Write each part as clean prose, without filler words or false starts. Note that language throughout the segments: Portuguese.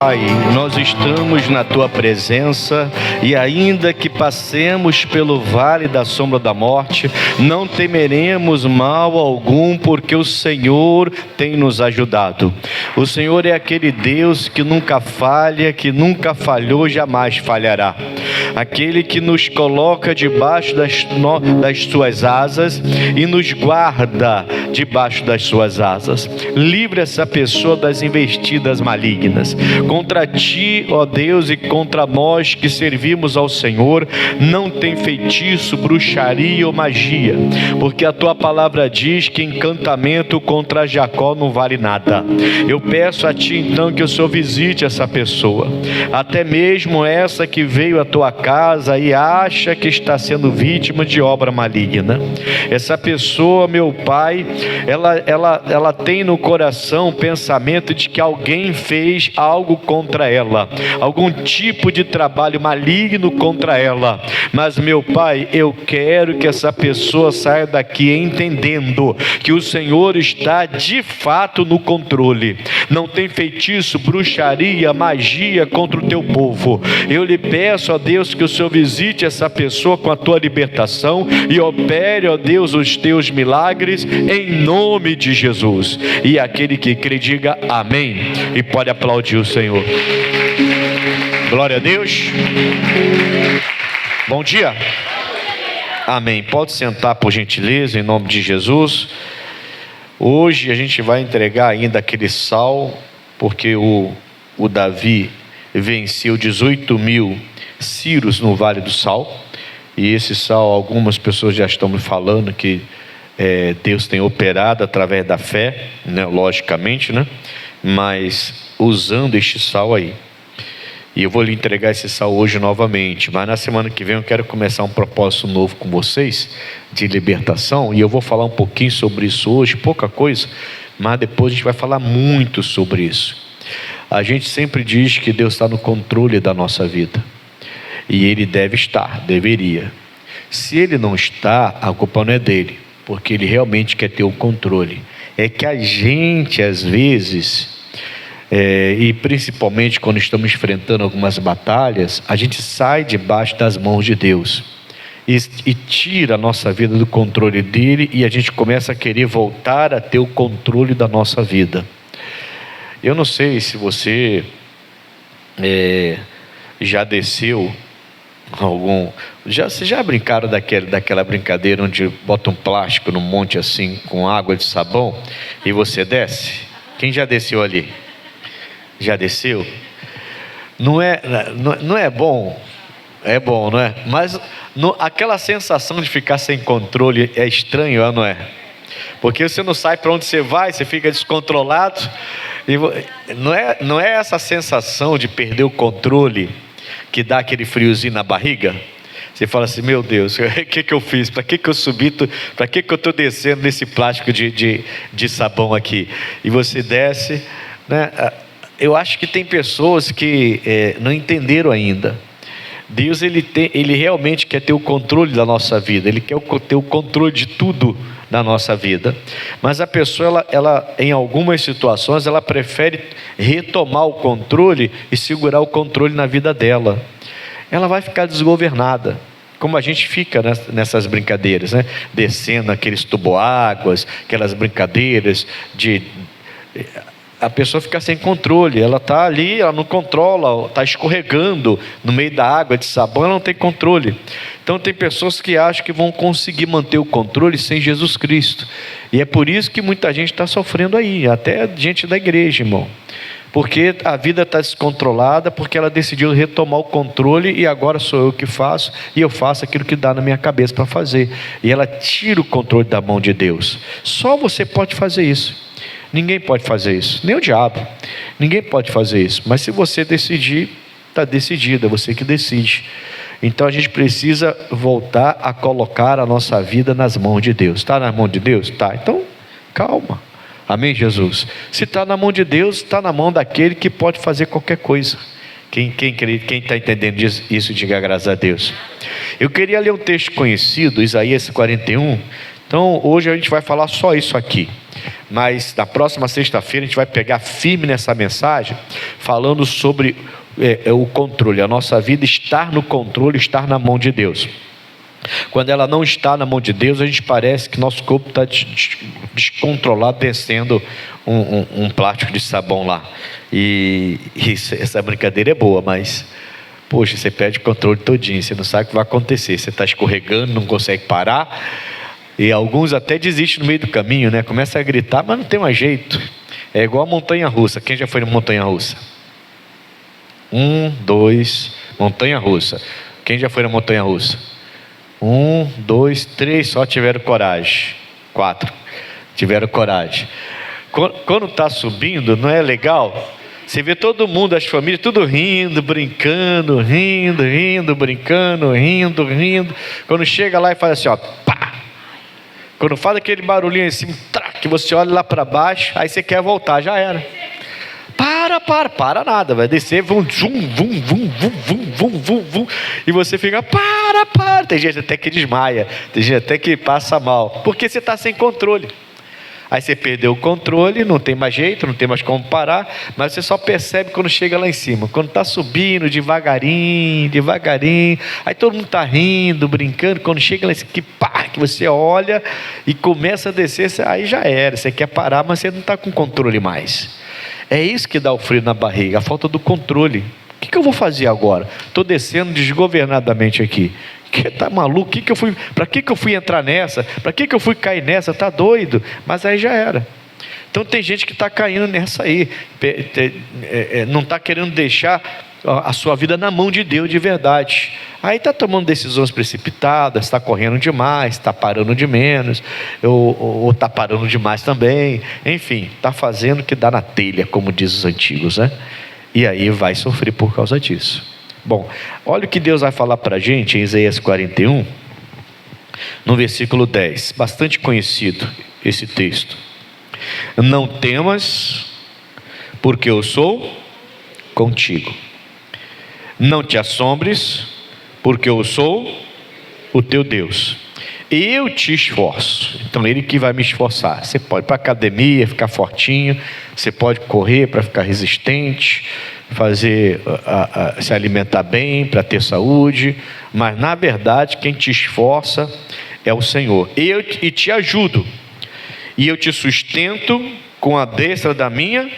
Pai, nós estamos na Tua presença e ainda que passemos pelo vale da sombra da morte, não temeremos mal algum, porque o Senhor tem nos ajudado. O Senhor é aquele Deus que nunca falha, que nunca falhou, jamais falhará. Aquele que nos coloca debaixo das Suas asas e nos guarda debaixo das Suas asas. Livre essa pessoa das investidas malignas. Contra ti, ó Deus, e contra nós que servimos ao Senhor, não tem feitiço, bruxaria ou magia, porque a tua palavra diz que encantamento contra Jacó não vale nada. Eu peço a ti então que o Senhor visite essa pessoa, até mesmo essa que veio à tua casa e acha que está sendo vítima de obra maligna. Essa pessoa, meu Pai, ela tem no coração o pensamento de que alguém fez algo contra ela, algum tipo de trabalho maligno contra ela. Mas, meu Pai, eu quero que essa pessoa saia daqui entendendo que o Senhor está de fato no controle. Não tem feitiço, bruxaria, magia contra o teu povo. Eu lhe peço, ó Deus, que o Senhor visite essa pessoa com a tua libertação e opere, ó Deus, os teus milagres em nome de Jesus. E aquele que crê, diga amém, e pode aplaudir o Senhor. Glória a Deus. Bom dia. Amém. Pode sentar, por gentileza, em nome de Jesus. Hoje a gente vai entregar ainda aquele sal, porque o Davi venceu 18.000 ciros no Vale do Sal. E esse sal, algumas pessoas já estão me falando que Deus tem operado através da fé, né? Logicamente, né? Mas usando este sal aí. E eu vou lhe entregar esse sal hoje novamente, mas na semana que vem eu quero começar um propósito novo com vocês, de libertação, e eu vou falar um pouquinho sobre isso hoje, pouca coisa, mas depois a gente vai falar muito sobre isso. A gente sempre diz que Deus está no controle da nossa vida, e Ele deve estar, deveria. Se Ele não está, a culpa não é dele, porque Ele realmente quer ter o controle. É que a gente, às vezes, e principalmente quando estamos enfrentando algumas batalhas, a gente sai debaixo das mãos de Deus e tira a nossa vida do controle dele, e a gente começa a querer voltar a ter o controle da nossa vida. Eu não sei se você já desceu vocês já brincaram daquela brincadeira onde bota um plástico no monte assim com água de sabão e você desce? Quem já desceu ali? Já desceu? Não é bom? É bom, não é? Mas aquela sensação de ficar sem controle é estranho, não é? Porque você não sabe para onde você vai, você fica descontrolado. E não é essa sensação de perder o controle que dá aquele friozinho na barriga? Você fala assim: meu Deus, o que eu fiz? Para que eu subi? Para que eu estou descendo nesse plástico de sabão aqui? E você desce, né? Eu acho que tem pessoas que não entenderam ainda. Deus ele realmente quer ter o controle da nossa vida. Ele quer ter o controle de tudo da nossa vida. Mas a pessoa, ela em algumas situações, ela prefere retomar o controle e segurar o controle na vida dela. Ela vai ficar desgovernada, como a gente fica nessas brincadeiras, né? Descendo aqueles tubo-águas, aquelas brincadeiras a pessoa fica sem controle, ela está ali, ela não controla, está escorregando no meio da água de sabão, ela não tem controle. Então tem pessoas que acham que vão conseguir manter o controle sem Jesus Cristo, e é por isso que muita gente está sofrendo aí, até gente da igreja, irmão, porque a vida está descontrolada, porque ela decidiu retomar o controle, e agora sou eu que faço, e eu faço aquilo que dá na minha cabeça para fazer, e ela tira o controle da mão de Deus. Só você pode fazer isso. Ninguém pode fazer isso, nem o diabo. Ninguém pode fazer isso. Mas se você decidir, está decidido, é você que decide. Então a gente precisa voltar a colocar a nossa vida nas mãos de Deus. Está na mão de Deus? Tá. Então calma. Amém, Jesus? Se está na mão de Deus, está na mão daquele que pode fazer qualquer coisa. Quem está entendendo isso, diga graças a Deus. Eu queria ler um texto conhecido, Isaías 41. Então hoje a gente vai falar só isso aqui, mas na próxima sexta-feira a gente vai pegar firme nessa mensagem, falando sobre o controle, a nossa vida estar no controle, estar na mão de Deus. Quando ela não está na mão de Deus, a gente parece que nosso corpo está descontrolado, descendo um plástico de sabão lá. E essa brincadeira é boa, mas poxa, você perde o controle todinho, você não sabe o que vai acontecer, você está escorregando, não consegue parar, e alguns até desistem no meio do caminho, né? Começa a gritar, mas não tem mais jeito. É igual a montanha-russa. Quem já foi na montanha-russa? 1, 2, montanha-russa. Quem já foi na montanha-russa? 1, 2, 3, só tiveram coragem. 4, tiveram coragem. Quando está subindo, não é legal? Você vê todo mundo, as famílias, tudo rindo, brincando, brincando, rindo. Quando chega lá e faz assim, ó, pá! Quando faz aquele barulhinho assim, que você olha lá para baixo, aí você quer voltar, já era. Para nada, vai descer, vum, e você fica, para. Tem gente até que desmaia, tem gente até que passa mal, porque você está sem controle. Aí você perdeu o controle, não tem mais jeito, não tem mais como parar, mas você só percebe quando chega lá em cima. Quando está subindo devagarinho, aí todo mundo está rindo, brincando. Quando chega lá em cima, que você olha e começa a descer, aí já era, você quer parar, mas você não está com controle mais. É isso que dá o frio na barriga, a falta do controle. O que eu vou fazer agora? Estou descendo desgovernadamente aqui. Tá maluco? Para que eu fui entrar nessa? Para que eu fui cair nessa? Tá doido? Mas aí já era. Então tem gente que está caindo nessa aí, não está querendo deixar a sua vida na mão de Deus de verdade. Aí está tomando decisões precipitadas, está correndo demais, está parando de menos, ou está parando demais também. Enfim, está fazendo o que dá na telha, como diz os antigos, né? E aí vai sofrer por causa disso. Bom, olha o que Deus vai falar para a gente em Isaías 41, no versículo 10, bastante conhecido esse texto. Não temas, porque eu sou contigo. Não te assombres, porque eu sou o teu Deus. Eu te esforço. Então Ele que vai me esforçar. Você pode ir para a academia, ficar fortinho, você pode correr para ficar resistente, se alimentar bem para ter saúde, mas na verdade quem te esforça é o Senhor. E te ajudo, e eu te sustento com a destra da minha.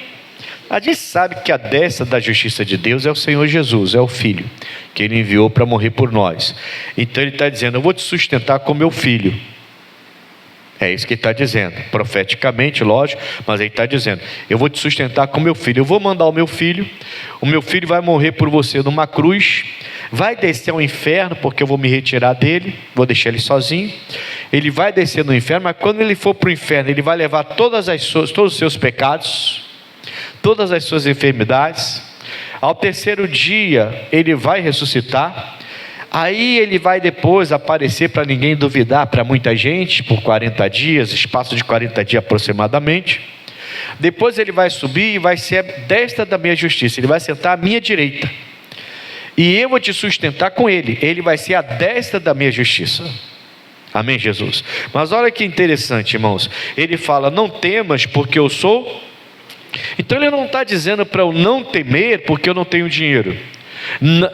A gente sabe que a destra da justiça de Deus é o Senhor Jesus, é o Filho que Ele enviou para morrer por nós. Então Ele está dizendo, eu vou te sustentar com meu Filho. É isso que Ele está dizendo, profeticamente, lógico, mas Ele está dizendo, eu vou te sustentar com meu filho, eu vou mandar o meu filho vai morrer por você numa cruz, vai descer ao inferno, porque eu vou me retirar dele, vou deixar ele sozinho, ele vai descer no inferno, mas quando ele for para o inferno, ele vai levar todos os seus pecados, todas as suas enfermidades, ao terceiro dia, ele vai ressuscitar. Aí ele vai depois aparecer para ninguém duvidar, para muita gente, por 40 dias, espaço de 40 dias aproximadamente. Depois ele vai subir e vai ser a destra da minha justiça, ele vai sentar à minha direita. E eu vou te sustentar com ele, ele vai ser a destra da minha justiça. Amém, Jesus? Mas olha que interessante, irmãos. Ele fala, não temas, porque eu sou. Então ele não está dizendo para eu não temer, porque eu não tenho dinheiro.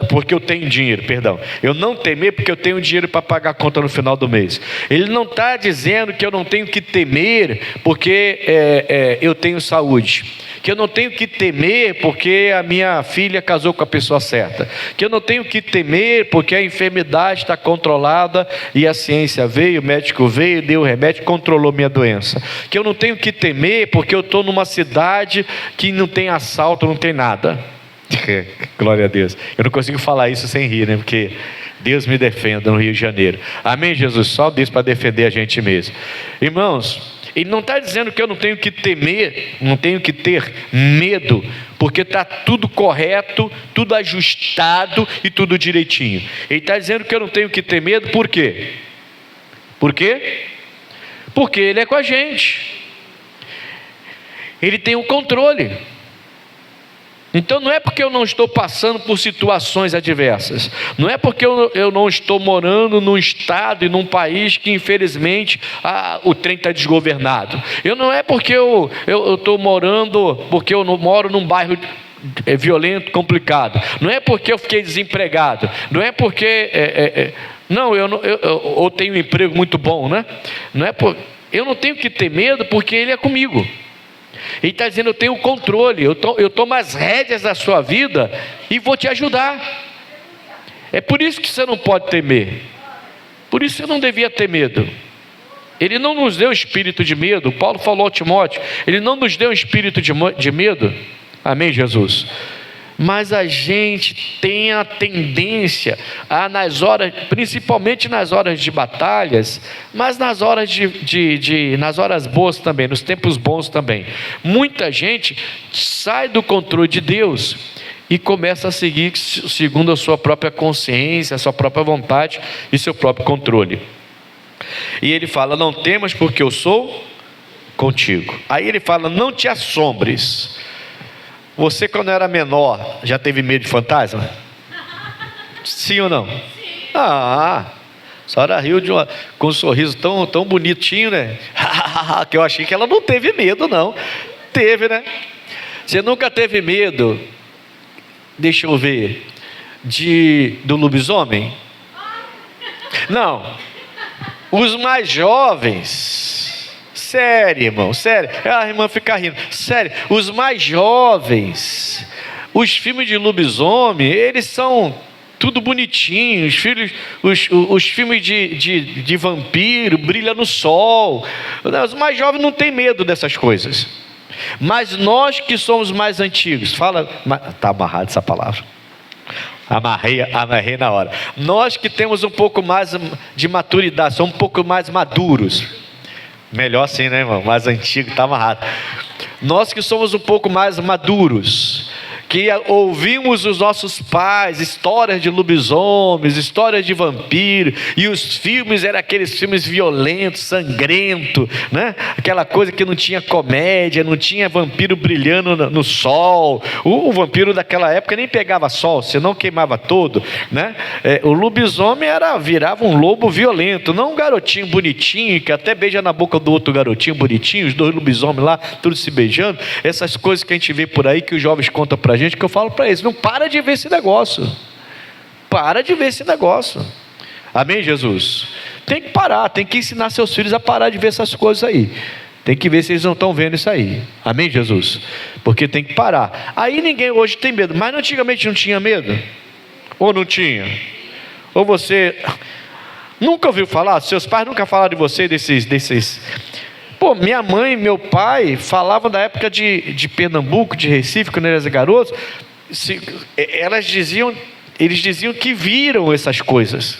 Porque eu tenho dinheiro, perdão. Eu não temer porque eu tenho dinheiro para pagar a conta no final do mês. Ele não está dizendo que eu não tenho que temer porque eu tenho saúde. Que eu não tenho que temer porque a minha filha casou com a pessoa certa. Que eu não tenho que temer porque a enfermidade está controlada e a ciência veio, o médico veio, deu o remédio, controlou minha doença. Que eu não tenho que temer porque eu estou numa cidade que não tem assalto, não tem nada. Glória a Deus. Eu não consigo falar isso sem rir, né? Porque Deus me defenda no Rio de Janeiro. Amém, Jesus? Só Deus para defender a gente mesmo. Irmãos, Ele não está dizendo que eu não tenho que temer, não tenho que ter medo, porque está tudo correto, tudo ajustado e tudo direitinho. Ele está dizendo que eu não tenho que ter medo, por quê? Por quê? Porque Ele é com a gente. Ele tem o controle. Então não é porque eu não estou passando por situações adversas, não é porque eu não estou morando num estado e num país que infelizmente o trem está desgovernado. Não é porque eu estou morando, porque eu não moro num bairro violento, complicado. Não é porque eu fiquei desempregado. Não é porque eu tenho um emprego muito bom, né? Não é eu não tenho que ter medo porque Ele é comigo. Ele está dizendo: eu tenho o controle, eu tomo as rédeas da sua vida e vou te ajudar. É por isso que você não pode temer. Por isso você não devia ter medo. Ele não nos deu espírito de medo. Paulo falou a Timóteo: Ele não nos deu espírito de medo. Amém, Jesus? Mas a gente tem a tendência nas horas, principalmente nas horas de batalhas, mas nas horas nas horas boas também, nos tempos bons também, muita gente sai do controle de Deus e começa a seguir segundo a sua própria consciência, a sua própria vontade e seu próprio controle. E ele fala: não temas, porque eu sou contigo. Aí ele fala: não te assombres. Você, quando era menor, já teve medo de fantasma? Sim ou não? Sim. A senhora riu com um sorriso tão bonitinho, né? Que eu achei que ela não teve medo, não. Teve, né? Você nunca teve medo, deixa eu ver, do lobisomem? Não. Os mais jovens... Sério, irmão, sério. A irmã fica rindo. Sério, os mais jovens, os filmes de lobisomem, eles são tudo bonitinho. Os filmes de vampiro, brilha no sol. Os mais jovens não têm medo dessas coisas. Mas nós que somos mais antigos, está amarrado essa palavra. Amarrei na hora. Nós que temos um pouco mais de maturidade, somos um pouco mais maduros. Melhor assim, né, irmão? Mais antigo, está amarrado. Nós que somos um pouco mais maduros, que ouvimos os nossos pais, histórias de lobisomens, histórias de vampiro, e os filmes eram aqueles filmes violentos, sangrentos, né? Aquela coisa que não tinha comédia, não tinha vampiro brilhando no sol. O vampiro daquela época nem pegava sol, senão queimava todo, né? O lobisomem virava um lobo violento, não um garotinho bonitinho que até beija na boca do outro garotinho bonitinho, os dois lobisomens lá, tudo se beijando. Essas coisas que a gente vê por aí, que os jovens contam pra gente, que eu falo para eles: não para de ver esse negócio. Para de ver esse negócio. Amém, Jesus? Tem que parar, tem que ensinar seus filhos a parar de ver essas coisas aí. Tem que ver se eles não estão vendo isso aí. Amém, Jesus? Porque tem que parar. Aí ninguém hoje tem medo, mas antigamente não tinha medo? Ou não tinha? Ou você nunca ouviu falar? Seus pais nunca falaram de você desses... Pô, minha mãe e meu pai falavam da época de Pernambuco, de Recife, quando eles eram garotos. Eles diziam que viram essas coisas.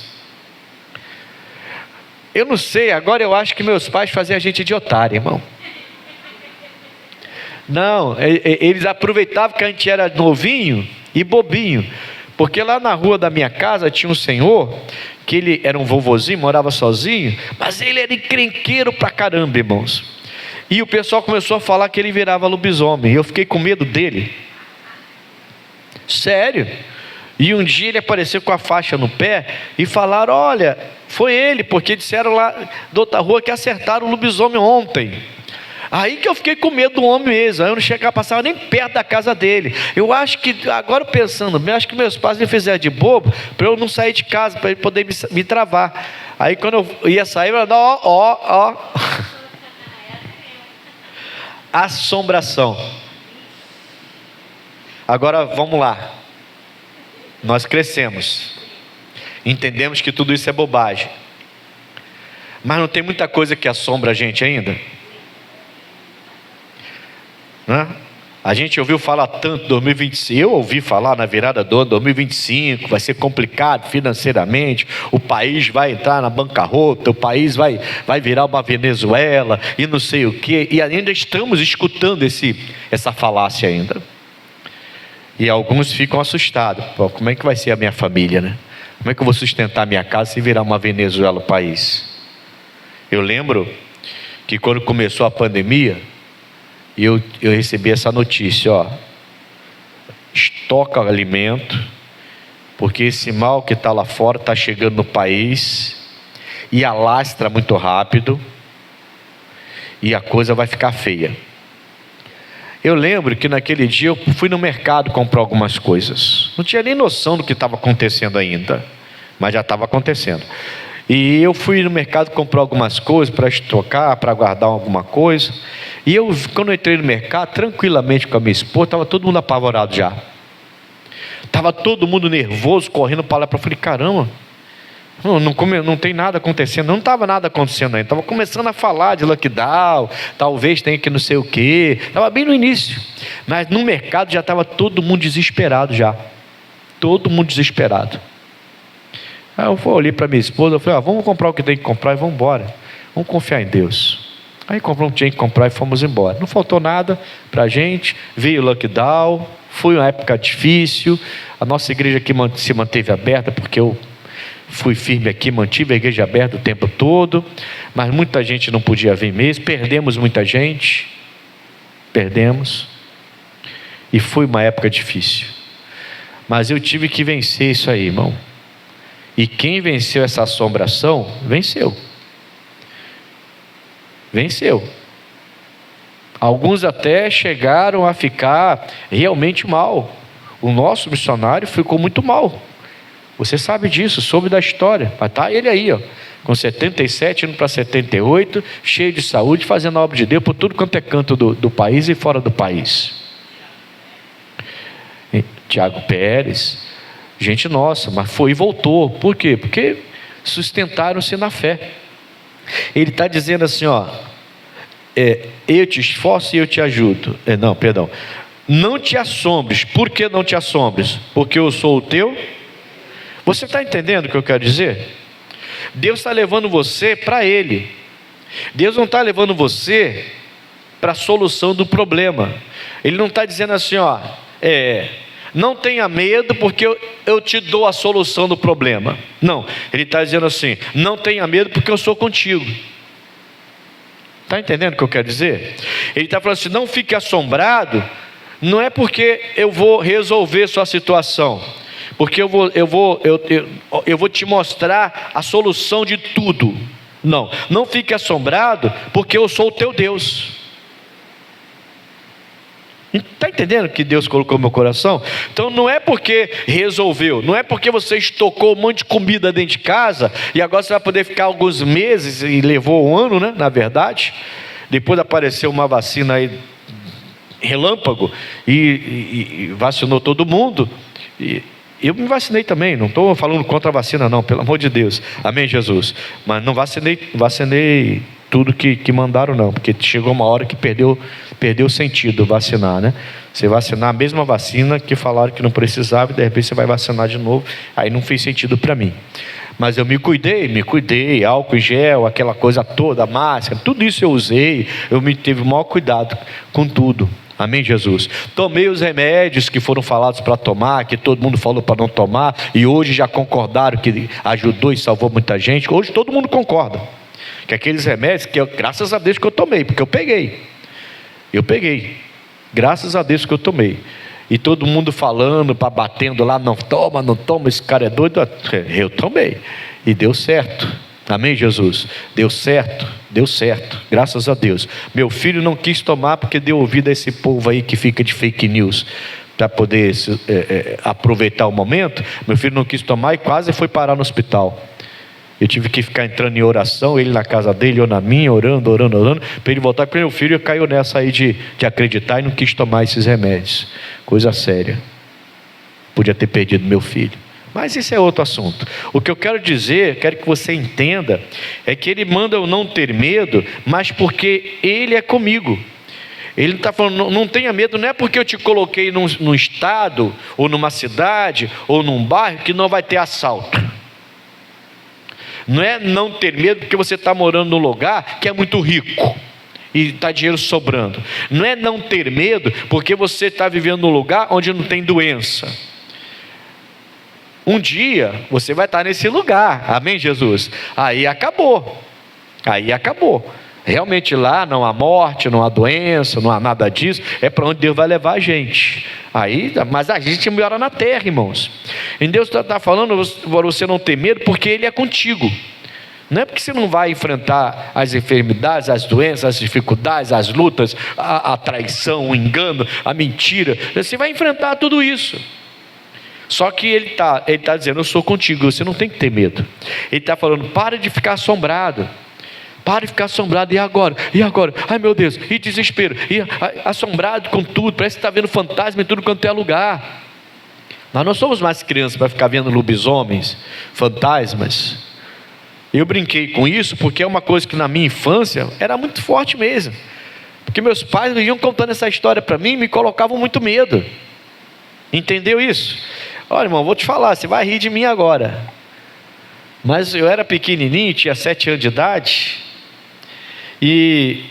Eu não sei, agora eu acho que meus pais faziam a gente de otário, irmão. Não, eles aproveitavam que a gente era novinho e bobinho. Porque lá na rua da minha casa tinha um senhor, que ele era um vovozinho, morava sozinho, mas ele era encrenqueiro pra caramba, irmãos. E o pessoal começou a falar que ele virava lobisomem. Eu fiquei com medo dele. Sério. E um dia ele apareceu com a faixa no pé e falaram: olha, foi ele, porque disseram lá da outra rua que acertaram o lobisomem ontem. Aí que eu fiquei com medo do homem mesmo. Aí eu não chegava, passava nem perto da casa dele. Eu acho que, agora pensando, eu acho que meus pais me fizeram de bobo para eu não sair de casa, para ele poder me travar. Aí quando eu ia sair, eu falava: ó. Assombração. Agora vamos lá. Nós crescemos, entendemos que tudo isso é bobagem, mas não tem muita coisa que assombra a gente ainda? A gente ouviu falar tanto 2025, eu ouvi falar na virada do ano 2025, vai ser complicado financeiramente, o país vai entrar na bancarrota, o país vai virar uma Venezuela e não sei o que, e ainda estamos escutando essa falácia ainda. E alguns ficam assustados: pô, como é que vai ser a minha família, né? Como é que eu vou sustentar a minha casa se virar uma Venezuela o país? Eu lembro que quando começou a pandemia, eu recebi essa notícia: ó, estoca alimento, porque esse mal que está lá fora está chegando no país e alastra muito rápido, e a coisa vai ficar feia. Eu lembro que naquele dia eu fui no mercado comprar algumas coisas, não tinha nem noção do que estava acontecendo ainda, mas já estava acontecendo. E eu fui no mercado comprar algumas coisas para estocar, para guardar alguma coisa. E quando eu entrei no mercado, tranquilamente com a minha esposa, estava todo mundo apavorado já. Estava todo mundo nervoso, correndo para lá para. Eu falei, caramba, não tem nada acontecendo. Não estava nada acontecendo ainda. Estava começando a falar de lockdown, talvez tenha que não sei o quê. Estava bem no início. Mas no mercado já estava todo mundo desesperado já. Todo mundo desesperado. Aí eu olhei para minha esposa, eu falei, vamos comprar o que tem que comprar e vamos embora. Vamos confiar em Deus. Aí compramos o que tinha que comprar e fomos embora. Não faltou nada para a gente, veio o lockdown, foi uma época difícil. A nossa igreja aqui se manteve aberta, porque eu fui firme aqui, mantive a igreja aberta o tempo todo, mas muita gente não podia vir mesmo, perdemos muita gente, e foi uma época difícil. Mas eu tive que vencer isso aí, irmão. E quem venceu essa assombração, venceu. Alguns até chegaram a ficar realmente mal. O nosso missionário ficou muito mal. Você sabe disso, soube da história. Mas está ele aí, com 77, indo para 78, cheio de saúde, fazendo a obra de Deus por tudo quanto é canto do país e fora do país. Tiago Pérez, gente nossa, mas foi e voltou. Por quê? Porque sustentaram-se na fé. Ele está dizendo assim, eu te esforço e eu te ajudo. Não te assombres. Por que não te assombres? Porque eu sou o teu. Você está entendendo o que eu quero dizer? Deus está levando você para Ele. Deus não está levando você para a solução do problema. Ele não está dizendo assim, não tenha medo porque eu te dou a solução do problema. Não, Ele está dizendo assim, não tenha medo porque eu sou contigo. Está entendendo o que eu quero dizer? Ele está falando assim, não fique assombrado, não é porque eu vou resolver sua situação, porque eu vou te mostrar a solução de tudo. Não fique assombrado porque eu sou o teu Deus. Está entendendo o que Deus colocou no meu coração? Então não é porque resolveu, não é porque você estocou um monte de comida dentro de casa e agora você vai poder ficar alguns meses, e levou um ano, né? Na verdade, depois apareceu uma vacina aí, relâmpago, e vacinou todo mundo. E eu me vacinei também, não estou falando contra a vacina não, pelo amor de Deus, amém Jesus, mas não vacinei tudo que mandaram não, porque chegou uma hora que perdeu o sentido vacinar, né? Você vacinar a mesma vacina que falaram que não precisava, e de repente você vai vacinar de novo, aí não fez sentido para mim. Mas eu me cuidei, álcool em gel, aquela coisa toda, máscara, tudo isso eu usei, teve o maior cuidado com tudo. Amém, Jesus? Tomei os remédios que foram falados para tomar, que todo mundo falou para não tomar, e hoje já concordaram que ajudou e salvou muita gente. Hoje todo mundo concorda que aqueles remédios, graças a Deus que eu tomei, porque eu peguei, graças a Deus que eu tomei. E todo mundo falando, batendo lá, não toma, esse cara é doido. Eu tomei, e deu certo. Amém, Jesus? Deu certo, graças a Deus. Meu filho não quis tomar porque deu ouvido a esse povo aí que fica de fake news para poder aproveitar o momento. Meu filho não quis tomar e quase foi parar no hospital. Eu tive que ficar entrando em oração, ele na casa dele, eu na minha, orando, para ele voltar, porque meu filho caiu nessa aí de acreditar e não quis tomar esses remédios. Coisa séria. Podia ter perdido meu filho. Mas isso é outro assunto. O que eu quero dizer, quero que você entenda, é que Ele manda eu não ter medo, mas porque Ele é comigo. Ele está falando, não tenha medo, não é porque eu te coloquei num estado, ou numa cidade, ou num bairro, que não vai ter assalto. Não é não ter medo porque você está morando num lugar que é muito rico e está dinheiro sobrando. Não é não ter medo porque você está vivendo num lugar onde não tem doença. Um dia você vai estar nesse lugar, amém, Jesus? Aí acabou. realmente lá não há morte, não há doença, não há nada disso, é para onde Deus vai levar a gente. Mas a gente mora na terra, irmãos. E Deus está falando para você não ter medo, porque Ele é contigo. Não é porque você não vai enfrentar as enfermidades, as doenças, as dificuldades, as lutas, a traição, o engano, a mentira. Você vai enfrentar tudo isso. Só que Ele está dizendo, eu sou contigo, você não tem que ter medo. Ele está falando, para de ficar assombrado. Para de ficar assombrado, e agora? E agora? Ai meu Deus, e desespero, e assombrado com tudo, parece que está vendo fantasma em tudo quanto é lugar. Nós não somos mais crianças para ficar vendo lobisomens, fantasmas. Eu brinquei com isso porque é uma coisa que na minha infância era muito forte mesmo. Porque meus pais vinham contando essa história para mim e me colocavam muito medo. Entendeu isso? Olha, irmão, vou te falar, você vai rir de mim agora. Mas eu era pequenininho, tinha 7 anos de idade. E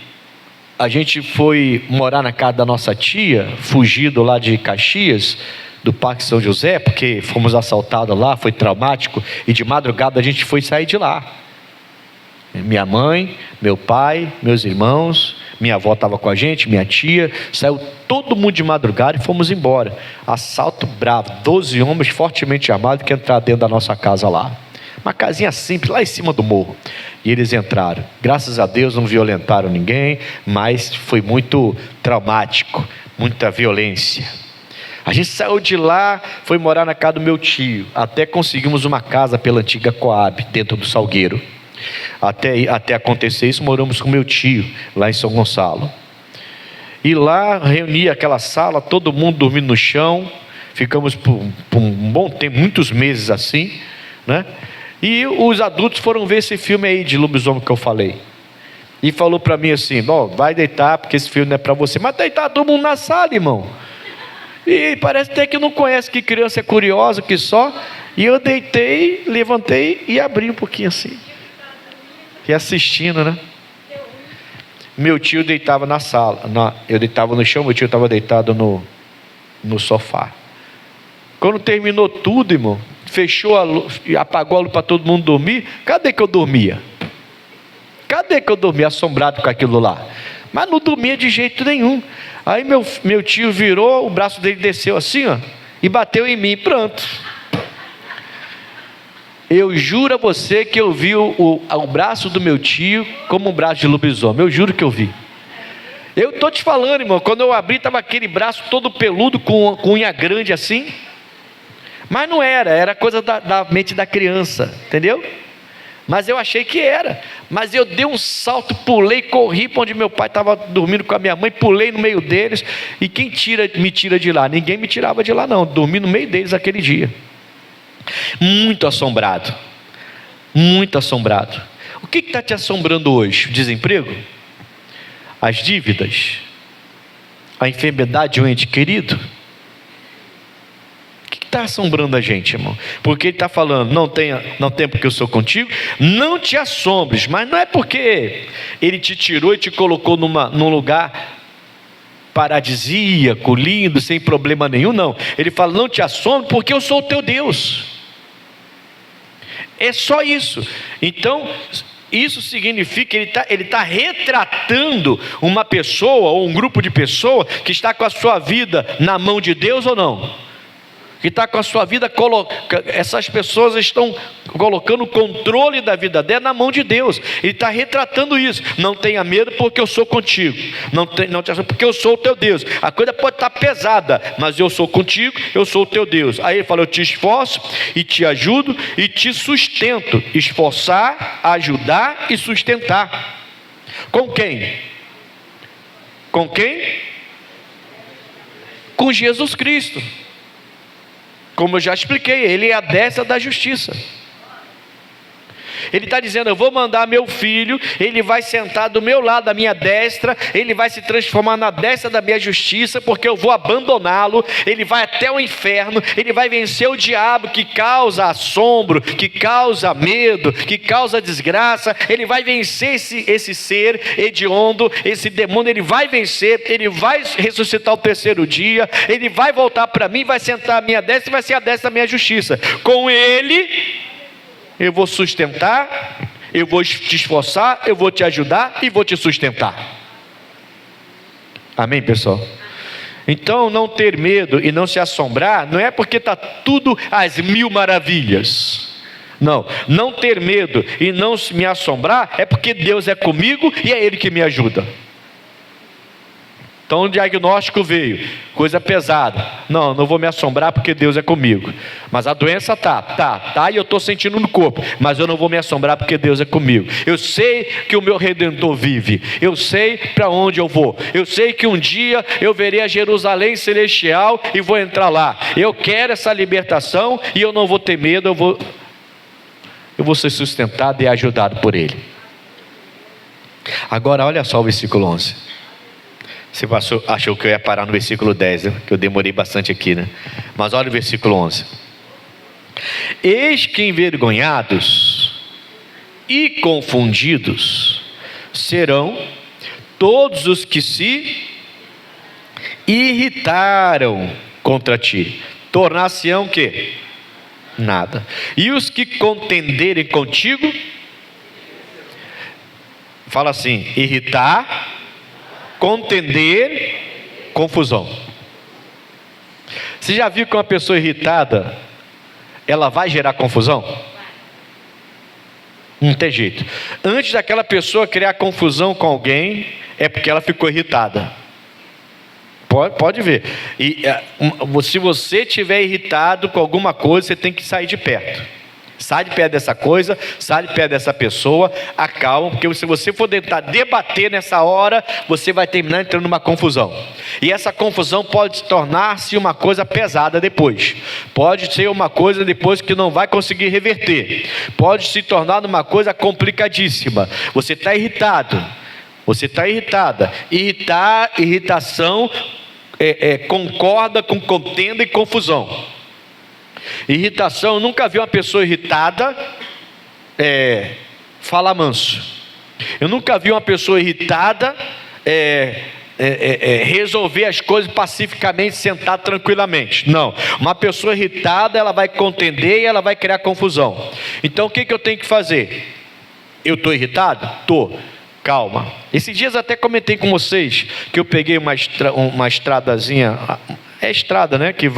a gente foi morar na casa da nossa tia, fugido lá de Caxias, do Parque São José, porque fomos assaltados lá, foi traumático, e de madrugada a gente foi sair de lá. Minha mãe, meu pai, meus irmãos, minha avó estava com a gente, minha tia, saiu todo mundo de madrugada e fomos embora. Assalto bravo, 12 homens fortemente armados que entraram dentro da nossa casa lá. Uma casinha simples, lá em cima do morro. E eles entraram. Graças a Deus não violentaram ninguém, mas foi muito traumático, muita violência. A gente saiu de lá, foi morar na casa do meu tio, até conseguimos uma casa pela antiga Coab, dentro do Salgueiro. Até acontecer isso, moramos com meu tio, lá em São Gonçalo. E lá, reunia aquela sala, todo mundo dormindo no chão. Ficamos por um bom tempo, muitos meses assim, né? E os adultos foram ver esse filme aí de lobisomem que eu falei. E falou para mim assim, vai deitar, porque esse filme não é para você. Mas deitar todo mundo na sala, irmão. E parece até que não conhece, que criança é curiosa, que só. E eu deitei, levantei e abri um pouquinho assim. E assistindo, né? Meu tio deitava na sala. Eu deitava no chão, meu tio estava deitado no sofá. Quando terminou tudo, irmão, fechou a luz, apagou a luz para todo mundo dormir. Cadê que eu dormia? Cadê que eu dormia assombrado com aquilo lá? Mas não dormia de jeito nenhum. Aí meu tio virou, o braço dele desceu assim, ó, e bateu em mim, pronto. Eu juro a você que eu vi o braço do meu tio como um braço de lobisomem. Eu juro que eu vi. Eu estou te falando, irmão, quando eu abri, estava aquele braço todo peludo, com unha grande assim. Mas não era coisa da mente da criança, entendeu? Mas eu achei que era. Mas eu dei um salto, pulei, corri para onde meu pai estava dormindo com a minha mãe, pulei no meio deles. E quem me tira de lá? Ninguém me tirava de lá não, dormi no meio deles aquele dia. Muito assombrado. Muito assombrado. O que está te assombrando hoje? O desemprego? As dívidas? A enfermidade de um ente querido? Está assombrando a gente, irmão? Porque ele está falando, não tem porque eu sou contigo, não te assombres. Mas não é porque ele te tirou e te colocou num lugar paradisíaco, lindo, sem problema nenhum, não. Ele fala, não te assombres, porque eu sou o teu Deus. É só isso. Então isso significa que ele tá retratando uma pessoa ou um grupo de pessoas que está com a sua vida na mão de Deus ou não? Que está com a sua vida, essas pessoas estão colocando o controle da vida dela na mão de Deus. Ele está retratando isso. Não tenha medo, porque eu sou contigo. Não te assuste, porque eu sou o teu Deus. A coisa pode estar pesada, mas eu sou contigo, eu sou o teu Deus. Aí ele fala, eu te esforço e te ajudo e te sustento. Esforçar, ajudar e sustentar. Com quem? Com quem? Com Jesus Cristo. Como eu já expliquei, ele é a destra da justiça. Ele está dizendo, eu vou mandar meu filho, ele vai sentar do meu lado, da minha destra, ele vai se transformar na destra da minha justiça, porque eu vou abandoná-lo, ele vai até o inferno, ele vai vencer o diabo que causa assombro, que causa medo, que causa desgraça, ele vai vencer esse ser hediondo, esse demônio, ele vai vencer, ele vai ressuscitar o terceiro dia, ele vai voltar para mim, vai sentar à minha destra e vai ser a destra da minha justiça. Com ele eu vou sustentar, Eu vou te esforçar, eu vou te ajudar e vou te sustentar. Amém, pessoal? Então, não ter medo e não se assombrar, não é porque está tudo às mil maravilhas. Não ter medo e não me assombrar é porque Deus é comigo e é Ele que me ajuda. Então o diagnóstico veio, coisa pesada. Não vou me assombrar porque Deus é comigo. Mas a doença tá, e eu estou sentindo no corpo. Mas eu não vou me assombrar porque Deus é comigo. Eu sei que o meu Redentor vive. Eu sei para onde eu vou. Eu sei que um dia eu verei a Jerusalém celestial e vou entrar lá. Eu quero essa libertação e eu não vou ter medo, eu vou ser sustentado e ajudado por Ele. Agora olha só o versículo 11. Você achou que eu ia parar no versículo 10, né? Que eu demorei bastante aqui, né? Mas olha o versículo 11. Eis que envergonhados e confundidos serão todos os que se irritaram contra ti. Tornar-se-ão o quê? Nada. E os que contenderem contigo, fala assim, irritar, contender, confusão. Você já viu que uma pessoa irritada, ela vai gerar confusão? Não tem jeito. Antes daquela pessoa criar confusão com alguém, é porque ela ficou irritada. Pode ver. E se você estiver irritado com alguma coisa, você tem que sair de perto. Sai de perto dessa coisa, sai de perto dessa pessoa, acalma, porque se você for tentar debater nessa hora, você vai terminar entrando numa confusão. E essa confusão pode tornar-se uma coisa pesada depois. Pode ser uma coisa depois que não vai conseguir reverter. Pode se tornar uma coisa complicadíssima. Você está irritado. Você está irritada. Irritação concorda com contenda e confusão. Irritação, eu nunca vi uma pessoa irritada falar manso. Eu nunca vi uma pessoa irritada resolver as coisas pacificamente, sentar tranquilamente. Não, uma pessoa irritada, ela vai contender e ela vai criar confusão. Então o que eu tenho que fazer? Eu estou irritado? Estou. Calma. Esses dias até comentei com vocês que eu peguei uma estradazinha, estrada, né, que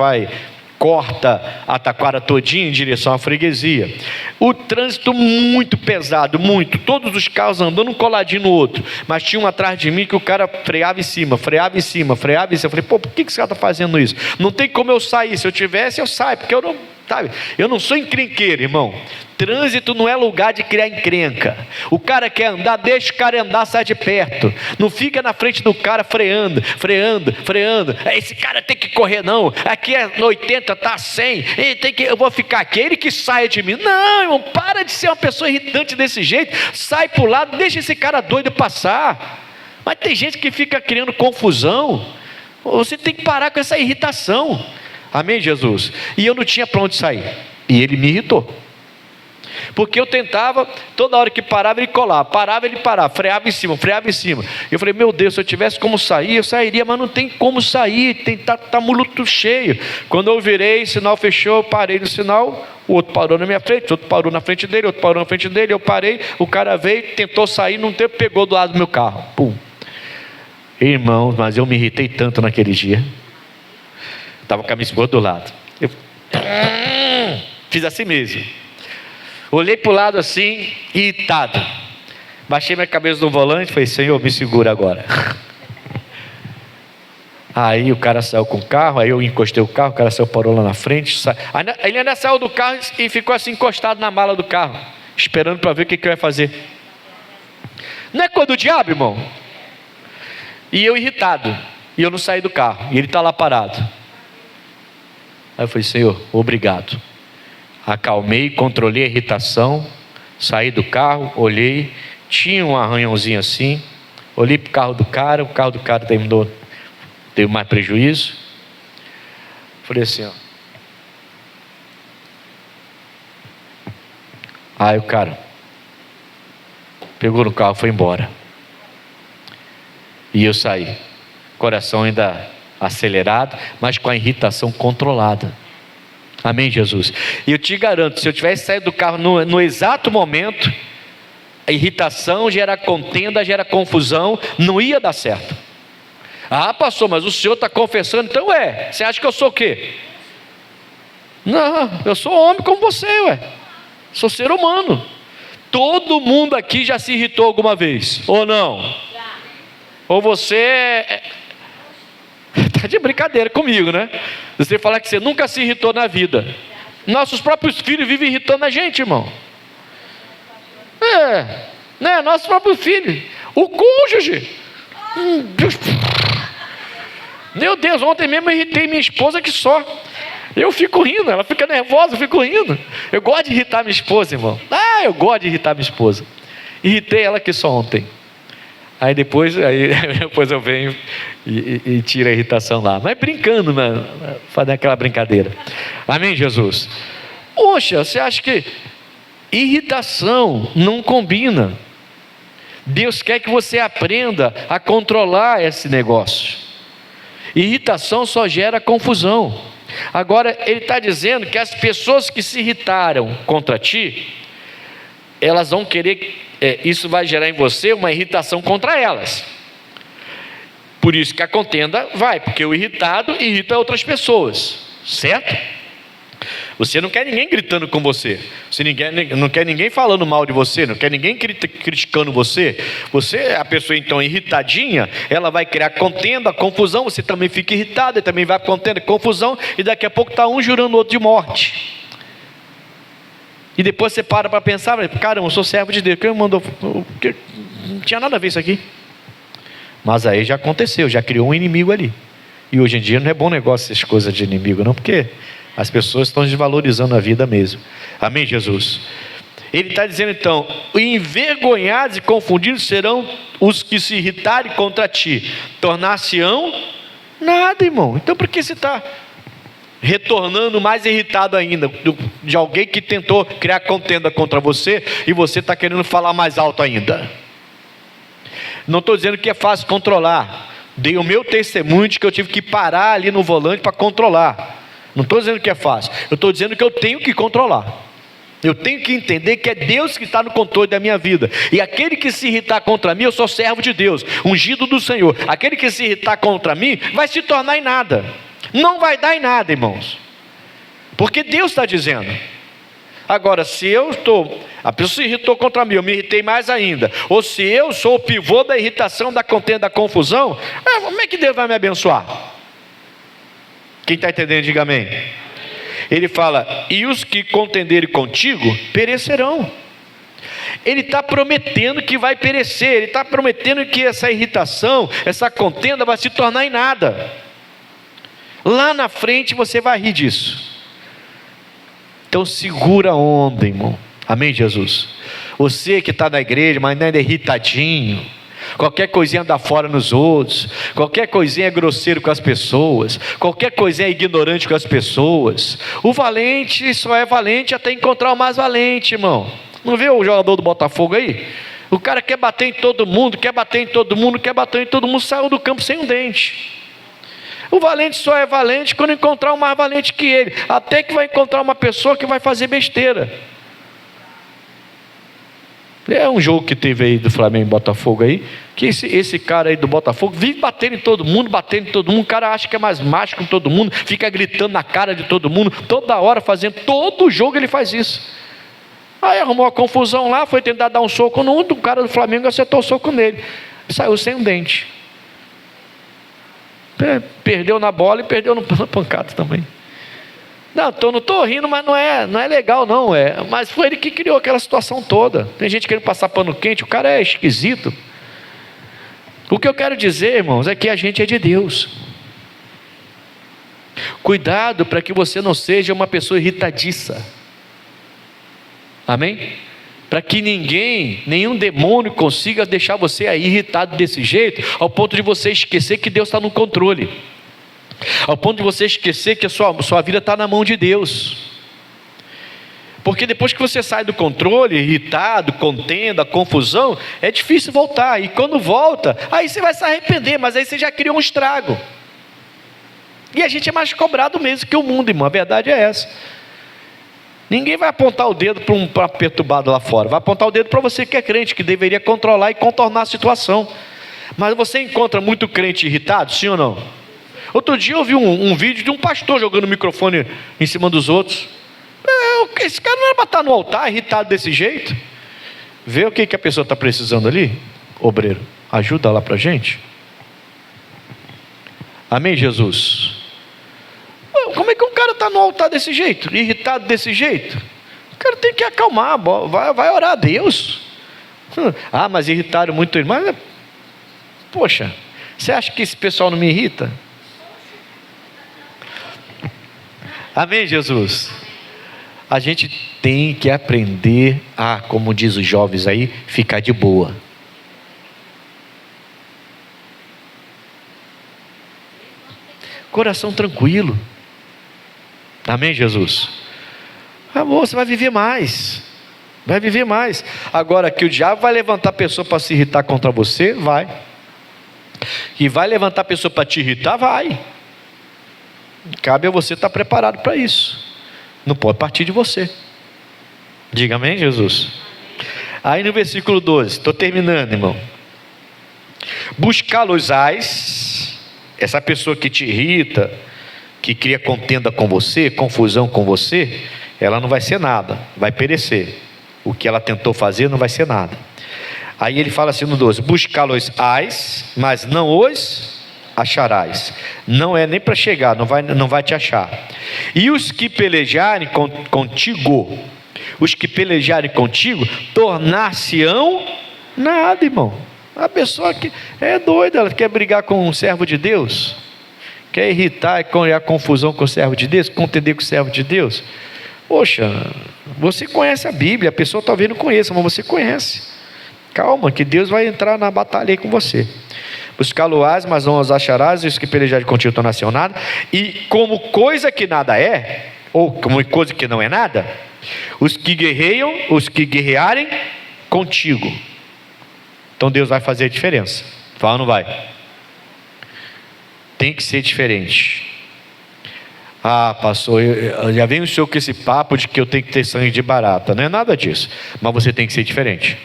corta a Taquara todinha em direção à freguesia. O trânsito muito pesado, muito. Todos os carros andando um coladinho no outro. Mas tinha um atrás de mim que o cara freava em cima. Eu falei, por que esse cara está fazendo isso? Não tem como eu sair. Se eu tivesse, eu saio, porque eu não sou encrenqueiro, irmão. Trânsito não é lugar de criar encrenca. O cara quer andar, deixa o cara andar, sai de perto. Não fica na frente do cara freando. Esse cara tem que correr, não. Aqui é 80, tá 100. Eu vou ficar aqui, ele que saia de mim. Não, irmão, para de ser uma pessoa irritante desse jeito. Sai pro lado, deixa esse cara doido passar. Mas tem gente que fica criando confusão. Você tem que parar com essa irritação. Amém, Jesus? E eu não tinha para onde sair. E ele me irritou. Porque eu tentava, toda hora que parava ele colava, parava ele parava, freava em cima. Eu falei, meu Deus, se eu tivesse como sair, eu sairia, mas não tem como sair, tá muito cheio. Quando eu virei, o sinal fechou, eu parei no sinal, o outro parou na minha frente, o outro parou na frente dele, outro parou na frente dele, eu parei, o cara veio, tentou sair, não teve, pegou do lado do meu carro. Pum. Irmãos, mas eu me irritei tanto naquele dia. Estava com a minha esposa do lado. Eu fiz assim mesmo. Olhei para o lado assim, irritado. Baixei minha cabeça no volante e falei, Senhor, me segura agora. Aí o cara saiu com o carro, aí eu encostei o carro, o cara saiu, parou lá na frente. Ele ainda saiu do carro e ficou assim encostado na mala do carro, esperando para ver o que eu ia fazer. Não é coisa do diabo, irmão? E eu irritado, e eu não saí do carro, e ele está lá parado. Aí eu falei, Senhor, obrigado. Acalmei, controlei a irritação, saí do carro, olhei, tinha um arranhãozinho assim, olhei para o carro do cara terminou, teve mais prejuízo. Falei assim, ó. Aí o cara pegou no carro e foi embora. E eu saí, coração ainda acelerado, mas com a irritação controlada. Amém, Jesus? E eu te garanto, se eu tivesse saído do carro no exato momento, a irritação gera contenda, gera confusão, não ia dar certo. Ah, pastor, mas o senhor está confessando, então você acha que eu sou o quê? Não, eu sou homem como você, sou ser humano. Todo mundo aqui já se irritou alguma vez, ou não? Ou você está de brincadeira comigo, né? Você falar que você nunca se irritou na vida. Nossos próprios filhos vivem irritando a gente, irmão. Né? Nossos próprios filhos. O cônjuge. Meu Deus, ontem mesmo eu irritei minha esposa que só. Eu fico rindo, ela fica nervosa, eu fico rindo. Eu gosto de irritar minha esposa, irmão. Eu gosto de irritar minha esposa. Irritei ela que só ontem. Aí depois eu venho e tiro a irritação lá. Mas brincando, fazendo aquela brincadeira. Amém, Jesus? Poxa, você acha que irritação não combina? Deus quer que você aprenda a controlar esse negócio. Irritação só gera confusão. Agora, ele está dizendo que as pessoas que se irritaram contra ti, elas vão querer, isso vai gerar em você uma irritação contra elas. Por isso que a contenda vai, porque o irritado irrita outras pessoas, certo? Você não quer ninguém gritando com você, não quer ninguém falando mal de você, não quer ninguém criticando você. A pessoa então irritadinha, ela vai criar contenda, confusão, você também fica irritado, e também vai contenda, confusão, e daqui a pouco está um jurando o outro de morte. E depois você para pensar, caramba, eu sou servo de Deus, quem me mandou? Não tinha nada a ver isso aqui. Mas aí já aconteceu, já criou um inimigo ali. E hoje em dia não é bom negócio essas coisas de inimigo não, porque as pessoas estão desvalorizando a vida mesmo. Amém, Jesus? Ele está dizendo então, envergonhados e confundidos serão os que se irritarem contra ti, tornar-se-ão nada, irmão. Então por que você está retornando mais irritado ainda de alguém que tentou criar contenda contra você e você está querendo falar mais alto ainda? Não estou dizendo que é fácil controlar. Dei o meu testemunho de que eu tive que parar ali no volante para controlar. Não estou dizendo que é fácil, eu estou dizendo que eu tenho que controlar. Eu tenho que entender que é Deus que está no controle da minha vida. E aquele que se irritar contra mim, eu sou servo de Deus, ungido do Senhor. Aquele que se irritar contra mim, vai se tornar em nada. Não vai dar em nada, irmãos. Porque Deus está dizendo. Agora, se a pessoa se irritou contra mim, eu me irritei mais ainda. Ou se eu sou o pivô da irritação, da contenda, da confusão, como é que Deus vai me abençoar? Quem está entendendo, diga amém. Ele fala, e os que contenderem contigo, perecerão. Ele está prometendo que vai perecer, ele está prometendo que essa irritação, essa contenda vai se tornar em nada. Lá na frente você vai rir disso. Então segura a onda, irmão. Amém, Jesus? Você que está na igreja, mas ainda é irritadinho, qualquer coisinha dá fora nos outros, qualquer coisinha é grosseiro com as pessoas, qualquer coisinha é ignorante com as pessoas. O valente só é valente até encontrar o mais valente, irmão. Não vê o jogador do Botafogo aí? O cara quer bater em todo mundo, quer bater em todo mundo, quer bater em todo mundo, saiu do campo sem um dente. O valente só é valente quando encontrar o mais valente que ele, até que vai encontrar uma pessoa que vai fazer besteira. É um jogo que teve aí do Flamengo e Botafogo aí, que esse cara aí do Botafogo vive batendo em todo mundo, o cara acha que é mais macho que todo mundo, fica gritando na cara de todo mundo, toda hora fazendo, todo jogo ele faz isso. Aí arrumou uma confusão lá, foi tentar dar um soco no outro, o cara do Flamengo acertou o soco nele, saiu sem um dente. Perdeu na bola e perdeu na pancada também. Não estou rindo, mas não é legal não, mas foi ele que criou aquela situação toda. Tem gente querendo passar pano quente, o cara é esquisito. O que eu quero dizer, irmãos, é que a gente é de Deus. Cuidado para que você não seja uma pessoa irritadiça. Amém? Para que nenhum demônio consiga deixar você aí irritado desse jeito, ao ponto de você esquecer que Deus está no controle, ao ponto de você esquecer que a sua vida está na mão de Deus. Porque depois que você sai do controle, irritado, contenda, confusão, é difícil voltar, e quando volta, aí você vai se arrepender, mas aí você já criou um estrago, e a gente é mais cobrado mesmo que o mundo, irmão, a verdade é essa. Ninguém vai apontar o dedo para um perturbado lá fora. Vai apontar o dedo para você que é crente, que deveria controlar e contornar a situação. Mas você encontra muito crente irritado, sim ou não? Outro dia eu vi um vídeo de um pastor jogando o microfone em cima dos outros. Esse cara não era para estar no altar irritado desse jeito. Vê o que a pessoa está precisando ali. Obreiro, ajuda lá para a gente. Amém, Jesus? Como é que um cara está no altar desse jeito, irritado desse jeito? O cara tem que acalmar, vai orar a Deus. Ah, mas irritaram muito o irmão. Poxa, você acha que esse pessoal não me irrita? Amém, Jesus? A gente tem que aprender a, como diz os jovens aí, ficar de boa. Coração tranquilo. Amém, Jesus? Amor, você vai viver mais. Vai viver mais. Agora que o diabo vai levantar a pessoa para se irritar contra você, vai. E vai levantar a pessoa para te irritar, vai. Cabe a você estar preparado para isso. Não pode partir de você. Diga amém, Jesus? Aí no versículo 12, estou terminando, irmão. Buscá-los-ás, essa pessoa que te irrita, que cria contenda com você, confusão com você, ela não vai ser nada, vai perecer. O que ela tentou fazer não vai ser nada. Aí ele fala assim no 12: buscá-los-ás, mas não os acharás. Não é nem para chegar, não vai te achar. E os que pelejarem contigo, os que pelejarem contigo, tornar-se-ão nada, irmão. A pessoa que é doida, ela quer brigar com um servo de Deus, quer irritar e criar confusão com o servo de Deus, contender com o servo de Deus. Poxa, você conhece a Bíblia, a pessoa talvez não conheça, mas você conhece. Calma, que Deus vai entrar na batalha aí com você. Buscá-lo-ás, mas não os acharás, e os que pelejarem contigo tornar-se-ão nada. E como coisa que nada é, ou como coisa que não é nada, os que guerrearem contigo. Então Deus vai fazer a diferença. Fala ou não vai? Tem que ser diferente. Ah, pastor, já vem o senhor com esse papo de que eu tenho que ter sangue de barata. Não é nada disso. Mas você tem que ser diferente.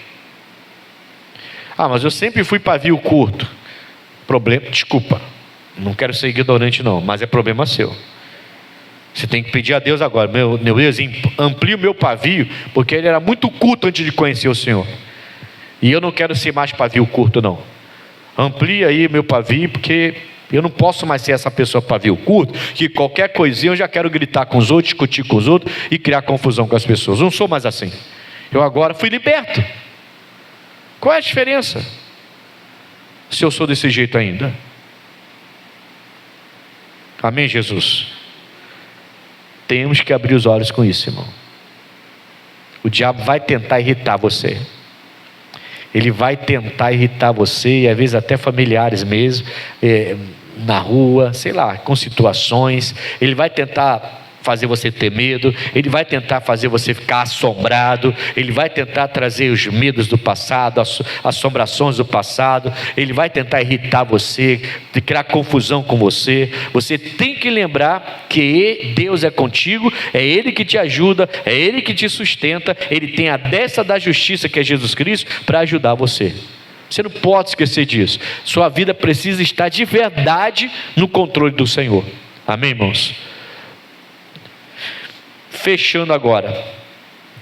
Ah, mas eu sempre fui pavio curto. Problema, desculpa, não quero ser ignorante não, mas é problema seu. Você tem que pedir a Deus agora: meu Deus, amplie o meu pavio, porque ele era muito curto antes de conhecer o Senhor, e eu não quero ser mais pavio curto não. Amplie aí meu pavio, porque eu não posso mais ser essa pessoa pavio curto, que qualquer coisinha eu já quero gritar com os outros, discutir com os outros e criar confusão com as pessoas. Eu não sou mais assim. Eu agora fui liberto. Qual é a diferença se eu sou desse jeito ainda? Amém, Jesus? Temos que abrir os olhos com isso, irmão. O diabo vai tentar irritar você. Ele vai tentar irritar você, e às vezes até familiares mesmo, na rua, sei lá, com situações. Ele vai tentar fazer você ter medo, ele vai tentar fazer você ficar assombrado, ele vai tentar trazer os medos do passado, as assombrações do passado, ele vai tentar irritar você, criar confusão com você. Você tem que lembrar que Deus é contigo, é Ele que te ajuda, é Ele que te sustenta, Ele tem a destra da justiça, que é Jesus Cristo, para ajudar você. Você não pode esquecer disso. Sua vida precisa estar de verdade no controle do Senhor. Amém, irmãos? Fechando agora,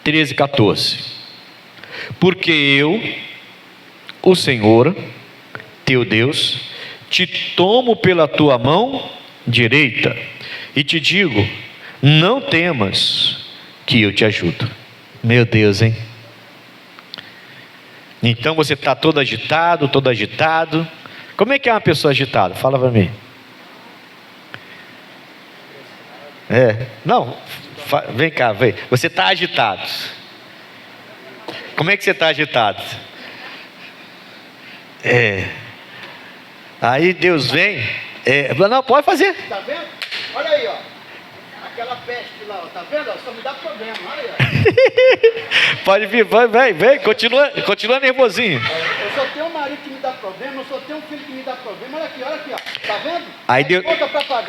13, 14. Porque eu, o Senhor, teu Deus, te tomo pela tua mão direita e te digo: não temas, que eu te ajudo. Meu Deus, hein? Então você está todo agitado, todo agitado. Como é que é uma pessoa agitada? Fala para mim. Não, vem cá, vem. Você está agitado. Como é que você está agitado? Aí Deus vem. Não, pode fazer. Está vendo? Olha aí, ó. Aquela peste lá, ó. Tá vendo? Só me dá problema, olha aí. Pode vir, vem, continua nervosinho. Eu só tenho um marido que me dá problema, eu só tenho um filho que me dá problema. Olha aqui, ó. Tá vendo?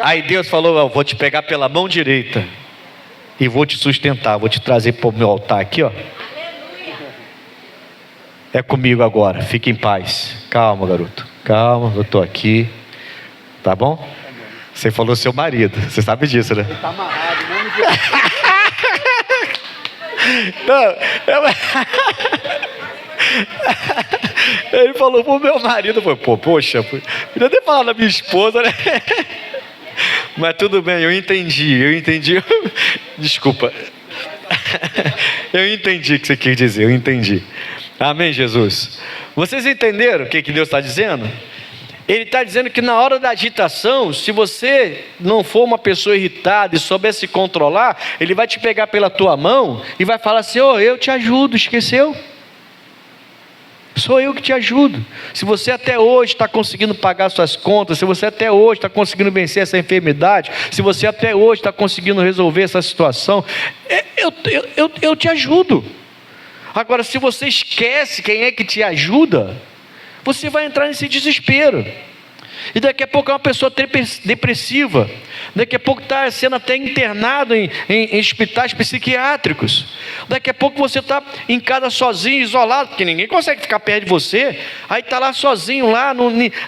Aí Deus falou: eu vou te pegar pela mão direita. e vou te sustentar. Vou te trazer para o meu altar aqui, ó. É comigo agora, fique em paz. Calma, garoto, calma, eu estou aqui. Tá bom? Você falou seu marido, você sabe disso, né? Ele está amarrado, não me Não, ele falou pro meu marido, eu falei, poxa, podia ter falado da minha esposa, né? Mas tudo bem, eu entendi. Desculpa. Eu entendi o que você quis dizer, eu entendi. Amém, Jesus? Vocês entenderam o que Deus está dizendo? Ele está dizendo que na hora da agitação, se você não for uma pessoa irritada e souber se controlar, Ele vai te pegar pela tua mão e vai falar assim, eu te ajudo, esqueceu? Sou eu que te ajudo. Se você até hoje está conseguindo pagar suas contas, se você até hoje está conseguindo vencer essa enfermidade, se você até hoje está conseguindo resolver essa situação, eu te ajudo. Agora, se você esquece quem é que te ajuda, você vai entrar nesse desespero. E daqui a pouco é uma pessoa depressiva. Daqui a pouco está sendo até internado em hospitais psiquiátricos. Daqui a pouco você está em casa sozinho, isolado, porque ninguém consegue ficar perto de você. Aí está lá sozinho,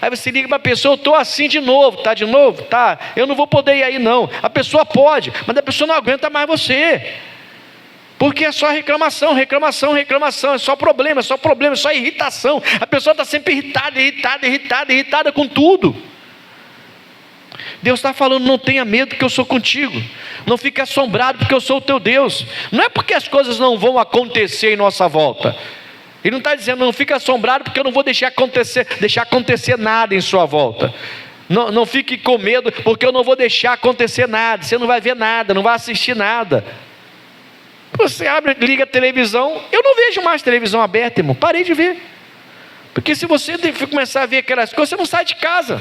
aí você liga para a pessoa, eu estou assim de novo. Está de novo? Tá. Eu não vou poder ir aí não. A pessoa pode, mas a pessoa não aguenta mais você. Porque é só reclamação, é só problema, é só irritação. A pessoa está sempre irritada com tudo. Deus está falando, não tenha medo porque eu sou contigo. Não fique assombrado porque eu sou o teu Deus. Não é porque as coisas não vão acontecer em nossa volta. Ele não está dizendo, não fique assombrado porque eu não vou deixar acontecer nada em sua volta. Não fique com medo porque eu não vou deixar acontecer nada. Você não vai ver nada, não vai assistir nada. Você liga a televisão, eu não vejo mais televisão aberta, irmão, parei de ver. Porque se você começar a ver aquelas coisas, você não sai de casa.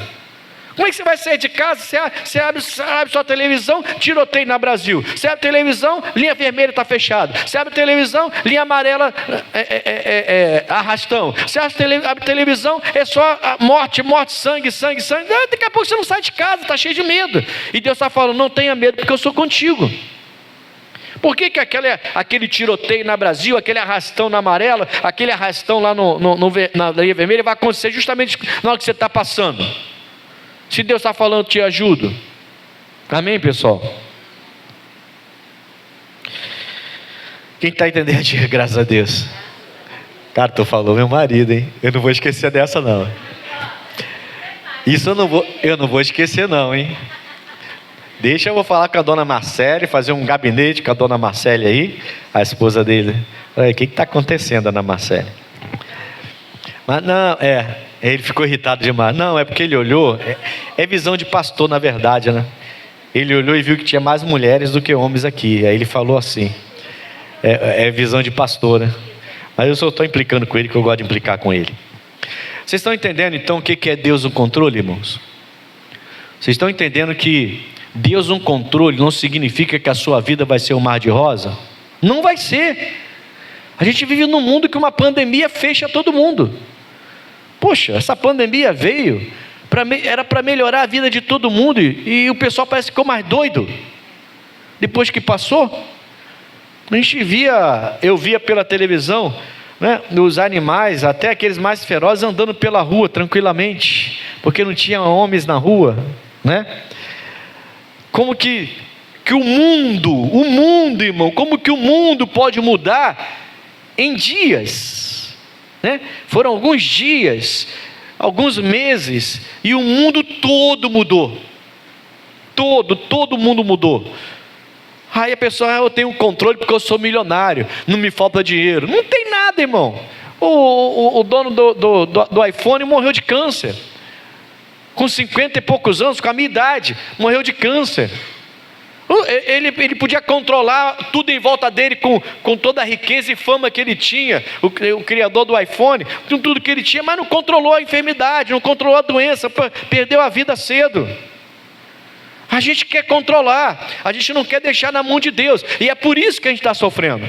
Como é que você vai sair de casa? Você abre sua televisão, tiroteio na Brasil. Você abre a televisão, linha vermelha está fechada. Você abre a televisão, linha amarela arrastão. Você abre a televisão, é só morte, sangue. Daqui a pouco você não sai de casa, está cheio de medo. E Deus está falando, não tenha medo porque eu sou contigo. Por que aquele tiroteio na Brasil, aquele arrastão na amarela, aquele arrastão lá na linha vermelha vai acontecer justamente na hora que você está passando? Se Deus está falando, te ajudo. Amém, pessoal? Quem está entendendo, diga graças a Deus. Cara, tu falou meu marido, hein? Eu não vou esquecer dessa não. Isso eu não vou esquecer não, hein? Deixa eu vou falar com a dona Marcele, fazer um gabinete com a dona Marcele aí, a esposa dele. Olha, o que está acontecendo, dona Marcele? Mas não, ele ficou irritado demais. Não, é porque ele olhou, é visão de pastor na verdade, né? Ele olhou e viu que tinha mais mulheres do que homens aqui. Aí ele falou assim, é visão de pastor, né? Mas eu só estou implicando com ele, que eu gosto de implicar com ele. Vocês estão entendendo então o que é Deus no controle, irmãos? Vocês estão entendendo que Deus no controle não significa que a sua vida vai ser um mar de rosa? Não vai ser. A gente vive num mundo que uma pandemia fecha todo mundo. Poxa, essa pandemia veio, era para melhorar a vida de todo mundo, e o pessoal parece que ficou mais doido. Depois que passou, eu via pela televisão, né, os animais, até aqueles mais ferozes, andando pela rua tranquilamente, porque não tinha homens na rua, né? Como que o mundo, irmão, como que o mundo pode mudar em dias, né? Foram alguns dias, alguns meses, e o mundo todo mudou. Todo mundo mudou. Aí a pessoa, eu tenho controle porque eu sou milionário, não me falta dinheiro. Não tem nada, irmão. O dono do iPhone morreu de câncer. Com 50 e poucos anos, com a minha idade, morreu de câncer. Ele podia controlar tudo em volta dele com toda a riqueza e fama que ele tinha, o criador do iPhone, com tudo que ele tinha, mas não controlou a enfermidade, não controlou a doença, perdeu a vida cedo. A gente quer controlar, a gente não quer deixar na mão de Deus, e é por isso que a gente está sofrendo.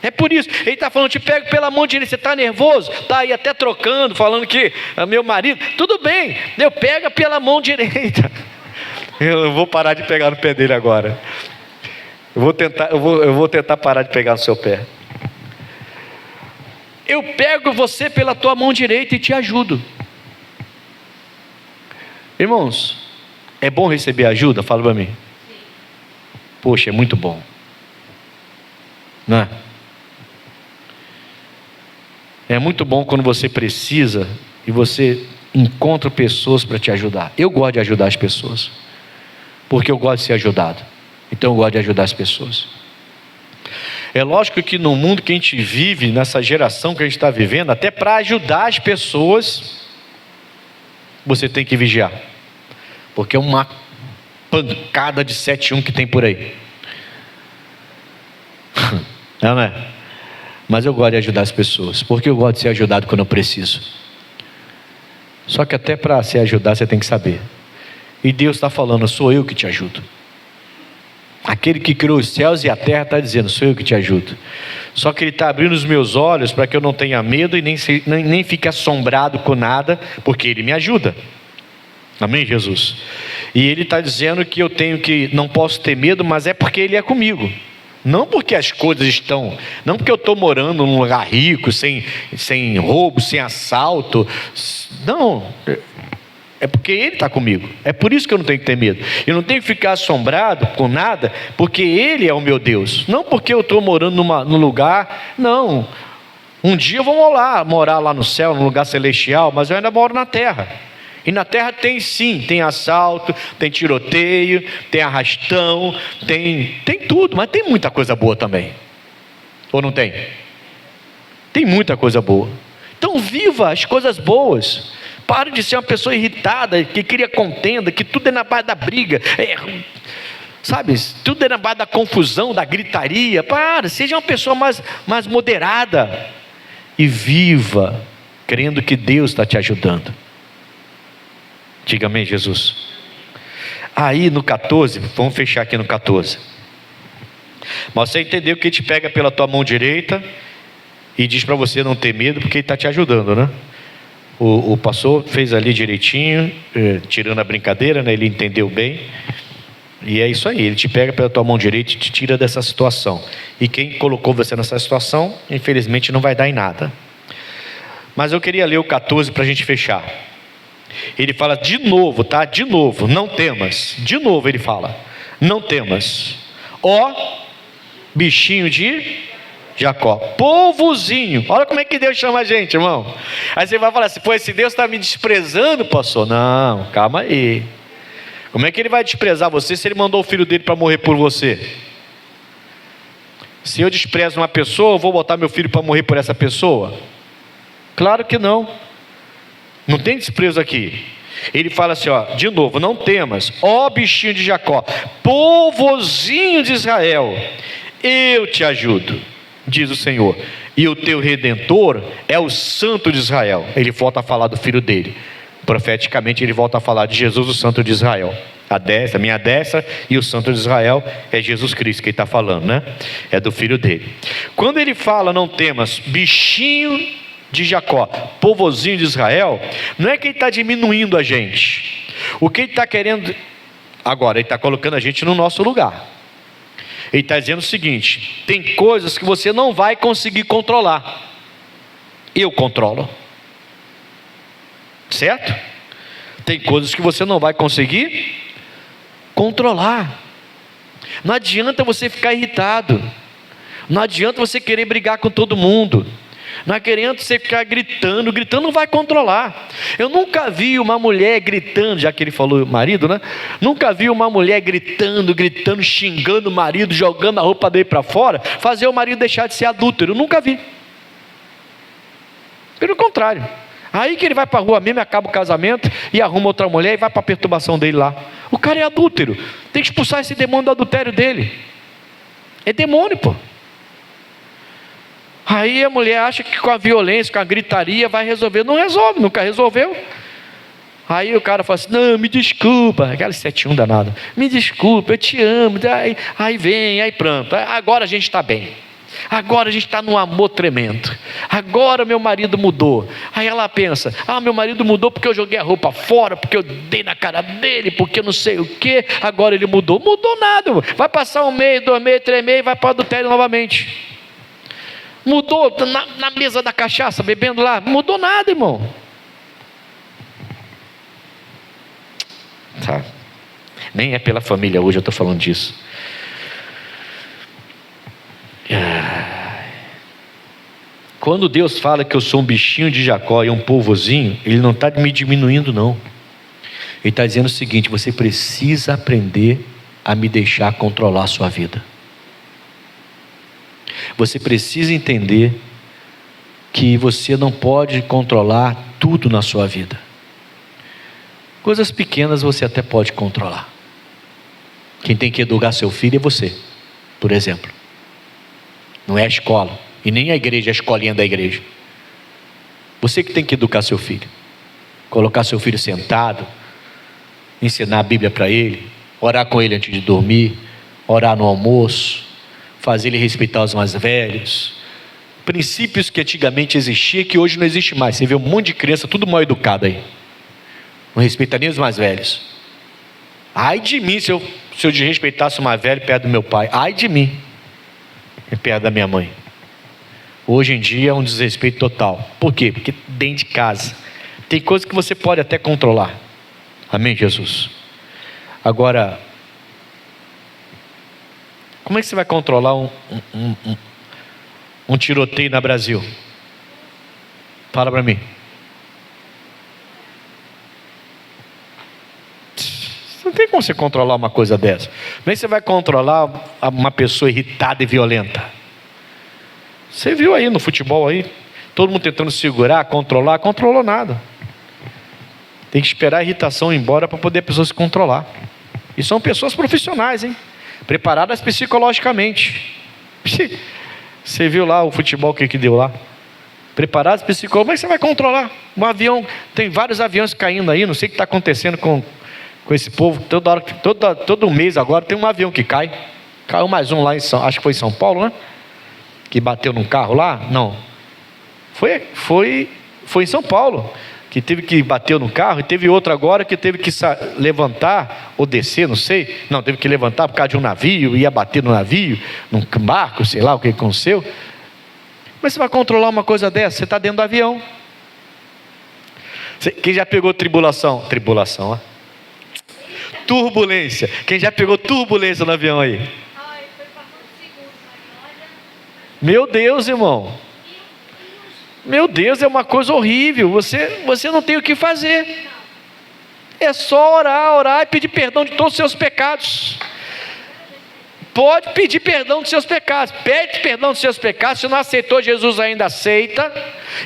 É por isso, ele está falando, te pego pela mão direita, você está nervoso? Está aí até trocando, falando que é meu marido. Tudo bem, eu pego pela mão direita. Eu vou parar de pegar no pé dele agora. Eu vou tentar parar de pegar no seu pé. Eu pego você pela tua mão direita e te ajudo. Irmãos, é bom receber ajuda? Fala para mim. Poxa, é muito bom. Não é? É muito bom quando você precisa e você encontra pessoas para te ajudar. Eu gosto de ajudar as pessoas, porque eu gosto de ser ajudado. Então eu gosto de ajudar as pessoas. É lógico que no mundo que a gente vive, nessa geração que a gente está vivendo, até para ajudar as pessoas, você tem que vigiar, porque é uma pancada de 7-1 que tem por aí. Não é? Mas eu gosto de ajudar as pessoas, porque eu gosto de ser ajudado quando eu preciso. Só que até para se ajudar você tem que saber. E Deus está falando, sou eu que te ajudo. Aquele que criou os céus e a terra está dizendo, sou eu que te ajudo. Só que Ele está abrindo os meus olhos para que eu não tenha medo e nem fique assombrado com nada, porque Ele me ajuda. Amém, Jesus? E Ele está dizendo que eu não posso ter medo, mas é porque Ele é comigo. Não porque as coisas estão, não porque eu estou morando num lugar rico, sem roubo, sem assalto. Não, é porque Ele está comigo. É por isso que eu não tenho que ter medo. Eu não tenho que ficar assombrado com nada, porque Ele é o meu Deus. Não porque eu estou morando num lugar, não. Um dia eu vou morar lá no céu, num lugar celestial, mas eu ainda moro na terra. E na terra tem sim, tem assalto, tem tiroteio, tem arrastão, tem tudo, mas tem muita coisa boa também. Ou não tem? Tem muita coisa boa. Então viva as coisas boas. Pare de ser uma pessoa irritada, que cria contenda, que tudo é na base da briga. Sabe, tudo é na base da confusão, da gritaria. Seja uma pessoa mais moderada. E viva crendo que Deus está te ajudando. Diga amém, Jesus. Aí no 14, vamos fechar aqui no 14. Mas você entendeu que Ele te pega pela tua mão direita e diz para você não ter medo, porque Ele está te ajudando, né? O pastor fez ali direitinho, tirando a brincadeira, né? Ele entendeu bem. E é isso aí, Ele te pega pela tua mão direita e te tira dessa situação. E quem colocou você nessa situação, infelizmente não vai dar em nada. Mas eu queria ler o 14 para a gente fechar. Ele fala de novo, tá? De novo, não temas. De novo ele fala, não temas, ó bichinho de Jacó, povozinho. Olha como é que Deus chama a gente, irmão. Aí você vai falar assim, pô, esse Deus está me desprezando, pastor. Não, calma aí. Como é que Ele vai desprezar você se Ele mandou o filho dele para morrer por você? Se eu desprezo uma pessoa, eu vou botar meu filho para morrer por essa pessoa? Claro que não. Não tem desprezo aqui. Ele fala assim, ó, de novo, não temas, ó bichinho de Jacó, povozinho de Israel, eu te ajudo, diz o Senhor, e o teu Redentor é o Santo de Israel. Ele volta a falar do filho dele. Profeticamente ele volta a falar de Jesus, o Santo de Israel. A minha destra e o Santo de Israel é Jesus Cristo que ele está falando, né? É do filho dele. Quando ele fala não temas, bichinho de Jacó, povozinho de Israel, não é que ele está diminuindo a gente. O que ele está querendo agora, ele está colocando a gente no nosso lugar. Ele está dizendo o seguinte: tem coisas que você não vai conseguir controlar, eu controlo, certo? Tem coisas que você não vai conseguir controlar. Não adianta você ficar irritado, não adianta você querer brigar com todo mundo, não adianta você ficar gritando não vai controlar. Eu nunca vi uma mulher gritando, já que ele falou marido, né? Nunca vi uma mulher gritando, xingando o marido, jogando a roupa dele para fora, fazer o marido deixar de ser adúltero. Eu nunca vi. Pelo contrário, aí que ele vai para a rua mesmo, acaba o casamento e arruma outra mulher e vai para a perturbação dele lá. O cara é adúltero, tem que expulsar esse demônio do adultério dele. É demônio, pô. Aí a mulher acha que com a violência, com a gritaria vai resolver. Não resolve, nunca resolveu. Aí o cara fala assim, não, me desculpa, aquela 7-1 danada, me desculpa, eu te amo. Aí vem, aí pronto, agora a gente está bem. Agora a gente está num amor tremendo. agora meu marido mudou. Aí ela pensa, meu marido mudou porque eu joguei a roupa fora, porque eu dei na cara dele, porque eu não sei o que, agora ele mudou. Mudou nada, vai passar 1 mês, 2 meses, 3 meses, vai para o adultério novamente. Mudou na mesa da cachaça, bebendo lá, mudou nada, irmão. Tá. Nem é pela família hoje eu estou falando disso. Quando Deus fala que eu sou um bichinho de Jacó e um polvozinho, Ele não está me diminuindo, não. Ele está dizendo o seguinte: você precisa aprender a me deixar controlar a sua vida. Você precisa entender que você não pode controlar tudo na sua vida. Coisas pequenas você até pode controlar. Quem tem que educar seu filho é você, por exemplo. Não é a escola, e nem a igreja, a escolinha da igreja. Você que tem que educar seu filho. Colocar seu filho sentado, ensinar a Bíblia para ele, orar com ele antes de dormir, orar no almoço, fazer ele respeitar os mais velhos. Princípios que antigamente existiam, que hoje não existe mais. Você vê um monte de criança tudo mal educada aí. Não respeita nem os mais velhos. Ai de mim se eu desrespeitasse o mais velho perto do meu pai. Ai de mim, perto da minha mãe. Hoje em dia é um desrespeito total. Por quê? Porque dentro de casa tem coisas que você pode até controlar. Amém, Jesus? Agora, como é que você vai controlar um tiroteio no Brasil? Fala para mim. Não tem como você controlar uma coisa dessa. Como é que você vai controlar uma pessoa irritada e violenta? Você viu aí no futebol aí, todo mundo tentando segurar, controlou nada. Tem que esperar a irritação ir embora para poder a pessoa se controlar. E são pessoas profissionais, hein? Preparadas psicologicamente. Você viu lá o futebol que deu lá? Preparados psicologicamente. Como é que você vai controlar? Um avião, tem vários aviões caindo aí, não sei o que está acontecendo com esse povo. Todo mês agora tem um avião que cai. Caiu mais um lá acho que foi em São Paulo, né? Que bateu num carro lá? Não. Foi em São Paulo. Que teve que bater no carro. E teve outro agora que teve que levantar ou descer, não sei. Não, teve que levantar por causa de um navio. Ia bater no navio, num barco, sei lá o que aconteceu. Mas você vai controlar uma coisa dessa? Você está dentro do avião. Quem já pegou tribulação? Tribulação, ó. Turbulência. Quem já pegou turbulência no avião aí? Meu Deus, irmão. Meu Deus, é uma coisa horrível. Você não tem o que fazer. É só orar e pedir perdão de todos os seus pecados. Pode pedir perdão dos seus pecados. Pede perdão dos seus pecados. Se não aceitou Jesus ainda, aceita.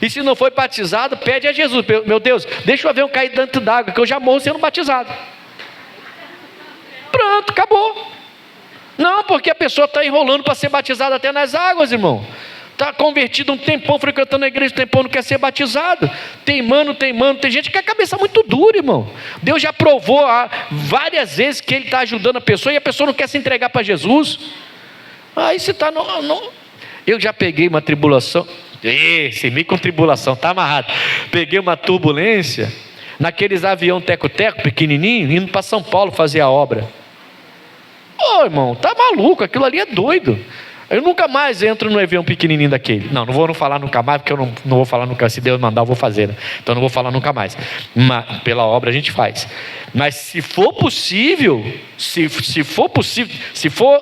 E se não foi batizado, pede a Jesus: meu Deus, deixa o avião cair dentro d'água, que eu já morro sendo batizado. Pronto, acabou. Não, porque a pessoa está enrolando para ser batizada até nas águas, irmão. Está convertido um tempão, frequentando a igreja um tempão, não quer ser batizado. Teimando. Tem gente que tem a cabeça muito dura, irmão. Deus já provou várias vezes que Ele está ajudando a pessoa e a pessoa não quer se entregar para Jesus. Aí você está Eu já peguei uma tribulação. Esse meio com tribulação, está amarrado. Peguei uma turbulência naqueles avião teco-teco pequenininho, indo para São Paulo fazer a obra. Irmão, tá maluco, aquilo ali é doido. Eu nunca mais entro no avião pequenininho daquele. Não vou falar nunca mais, porque eu não vou falar nunca. Se Deus mandar, eu vou fazer, né? Então não vou falar nunca mais. Mas pela obra a gente faz. Mas se for possível, se for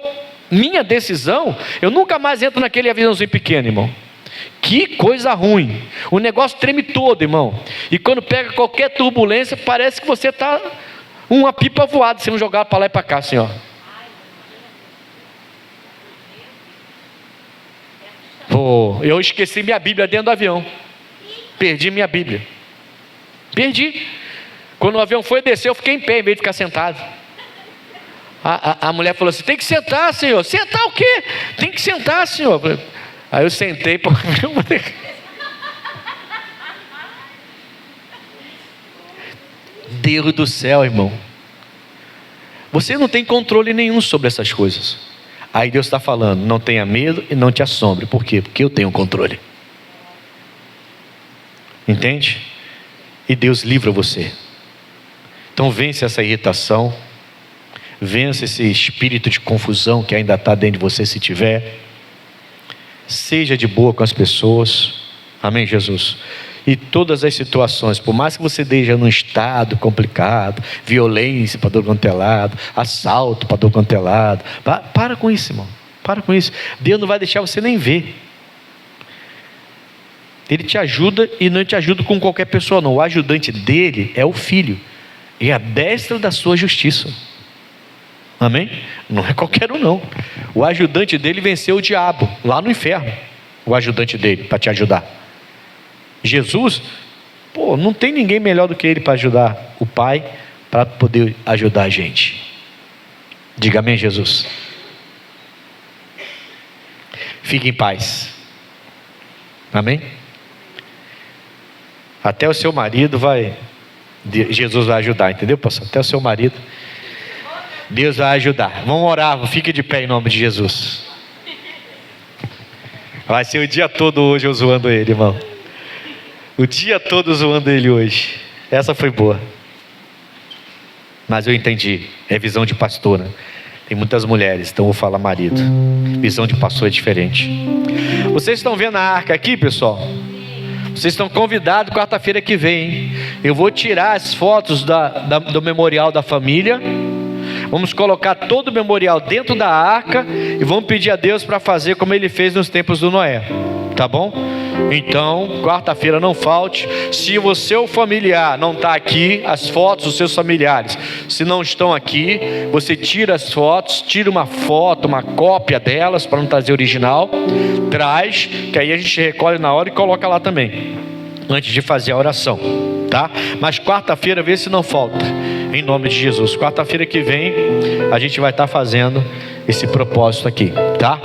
minha decisão, eu nunca mais entro naquele aviãozinho pequeno, irmão. Que coisa ruim. O negócio treme todo, irmão. E quando pega qualquer turbulência, parece que você está uma pipa voada, sendo jogado para lá e para cá, assim, ó. Eu esqueci minha Bíblia dentro do avião. Perdi minha Bíblia. Perdi. Quando o avião foi descer, eu fiquei em pé em vez de ficar sentado. A mulher falou assim: tem que sentar, senhor. Sentar o quê? Tem que sentar, senhor. Aí eu sentei. Deus do céu, irmão. Você não tem controle nenhum sobre essas coisas. Aí Deus está falando: não tenha medo e não te assombre. Por quê? Porque eu tenho controle. Entende? E Deus livra você. Então vence essa irritação, vence esse espírito de confusão que ainda está dentro de você, se tiver. Seja de boa com as pessoas. Amém, Jesus? E todas as situações, por mais que você esteja num estado complicado, violência para todo quanto é lado, assalto para todo quanto é lado, para com isso, irmão. Para com isso. Deus não vai deixar você nem ver. Ele te ajuda e não te ajuda com qualquer pessoa não. O ajudante dele é o Filho. É a destra da sua justiça. Amém? Não é qualquer um não. O ajudante dele venceu o diabo lá no inferno. O ajudante dele para te ajudar. Jesus, não tem ninguém melhor do que ele para ajudar o Pai, para poder ajudar a gente. Diga amém, Jesus. Fique em paz. Amém? Até o seu marido Jesus vai ajudar, entendeu, pastor? Até o seu marido, Deus vai ajudar. Vamos orar, fique de pé em nome de Jesus. Vai ser o dia todo hoje eu zoando ele, irmão. O dia todo zoando ele hoje. Essa foi boa. Mas eu entendi. É visão de pastor, né? Tem muitas mulheres, então eu vou falar marido. Visão de pastor é diferente. Vocês estão vendo a arca aqui, pessoal? Vocês estão convidados quarta-feira que vem, hein? Eu vou tirar as fotos do memorial da família. Vamos colocar todo o memorial dentro da arca e vamos pedir a Deus para fazer como ele fez nos tempos do Noé. Tá bom? Então, quarta-feira não falte. Se o seu familiar não está aqui, as fotos dos seus familiares, se não estão aqui, você tira as fotos, tira uma foto, uma cópia delas, para não trazer original, traz, que aí a gente recolhe na hora e coloca lá também, antes de fazer a oração, tá? Mas quarta-feira vê se não falta, em nome de Jesus. Quarta-feira que vem a gente vai estar fazendo esse propósito aqui, tá?